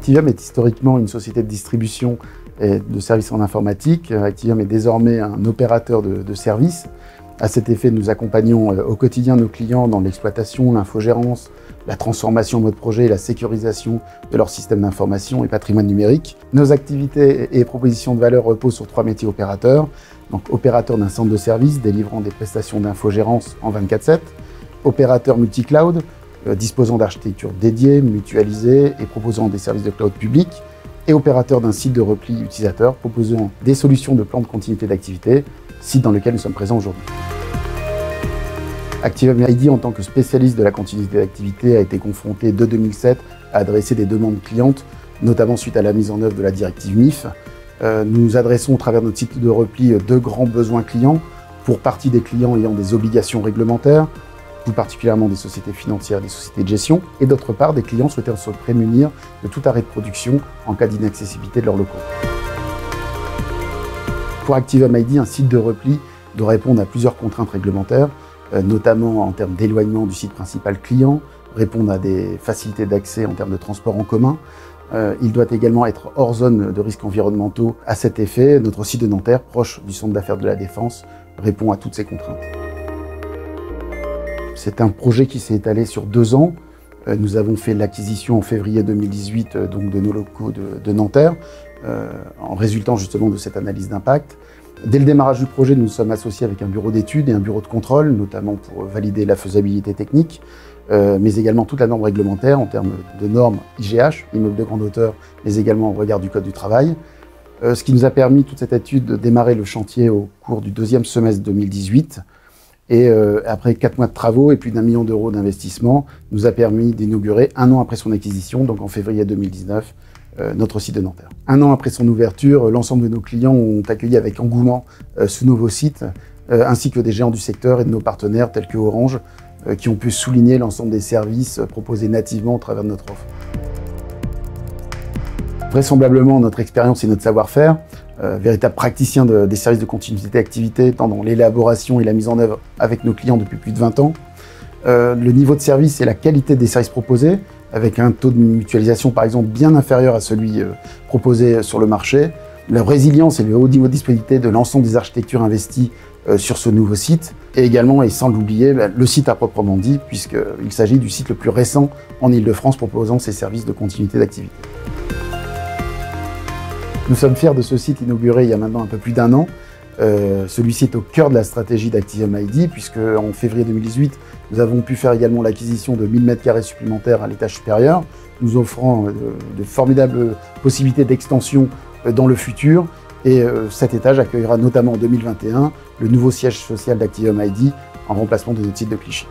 Activium est historiquement une société de distribution et de services en informatique. Activium est désormais un opérateur de services. À cet effet, nous accompagnons au quotidien nos clients dans l'exploitation, l'infogérance, la transformation en mode projet et la sécurisation de leur système d'information et patrimoine numérique. Nos activités et propositions de valeur reposent sur 3 métiers opérateurs. Donc opérateur d'un centre de service délivrant des prestations d'infogérance en 24/7, opérateur multi-cloud disposant d'architectures dédiées, mutualisées et proposant des services de cloud public, et opérateur d'un site de repli utilisateur proposant des solutions de plan de continuité d'activité, site dans lequel nous sommes présents aujourd'hui. Activium ID, en tant que spécialiste de la continuité d'activité, a été confronté dès 2007 à adresser des demandes clientes, notamment suite à la mise en œuvre de la directive MIF. Nous adressons au travers de notre site de repli 2 grands besoins clients, pour partie des clients ayant des obligations réglementaires, plus particulièrement des sociétés financières et des sociétés de gestion, et d'autre part des clients souhaitant se prémunir de tout arrêt de production en cas d'inaccessibilité de leurs locaux. Pour Activium ID, un site de repli doit répondre à plusieurs contraintes réglementaires, notamment en termes d'éloignement du site principal client, répondre à des facilités d'accès en termes de transport en commun. Il doit également être hors zone de risques environnementaux. À cet effet, notre site de Nanterre, proche du centre d'affaires de la Défense, répond à toutes ces contraintes. C'est un projet qui s'est étalé sur 2 ans. Nous avons fait l'acquisition en février 2018 donc de nos locaux de Nanterre, en résultant justement de cette analyse d'impact. Dès le démarrage du projet, nous nous sommes associés avec un bureau d'études et un bureau de contrôle, notamment pour valider la faisabilité technique, mais également toute la norme réglementaire en termes de normes IGH, immeuble de grande hauteur, mais également au regard du Code du travail. Ce qui nous a permis, toute cette étude, de démarrer le chantier au cours du 2e semestre 2018. Et après 4 mois de travaux et plus d'1 million d'euros d'investissement, nous a permis d'inaugurer 1 an après son acquisition, donc en février 2019, notre site de Nanterre. 1 an après son ouverture, l'ensemble de nos clients ont accueilli avec engouement ce nouveau site, ainsi que des géants du secteur et de nos partenaires tels que Orange, qui ont pu souligner l'ensemble des services proposés nativement au travers de notre offre. Vraisemblablement, notre expérience et notre savoir-faire, véritable praticien des services de continuité d'activité, tant dans l'élaboration et la mise en œuvre avec nos clients depuis plus de 20 ans, le niveau de service et la qualité des services proposés, avec un taux de mutualisation par exemple bien inférieur à celui proposé sur le marché, la résilience et le haut niveau de disponibilité de l'ensemble des architectures investies sur ce nouveau site, et également, et sans l'oublier, le site à proprement dit, puisqu'il s'agit du site le plus récent en Ile-de-France proposant ces services de continuité d'activité. Nous sommes fiers de ce site inauguré il y a maintenant un peu plus d'1 an. Celui-ci est au cœur de la stratégie d'Activium ID, puisque en février 2018, nous avons pu faire également l'acquisition de 1000 m² supplémentaires à l'étage supérieur, nous offrant de formidables possibilités d'extension dans le futur. Et cet étage accueillera notamment en 2021 le nouveau siège social d'Activium ID en remplacement de notre site de Clichy.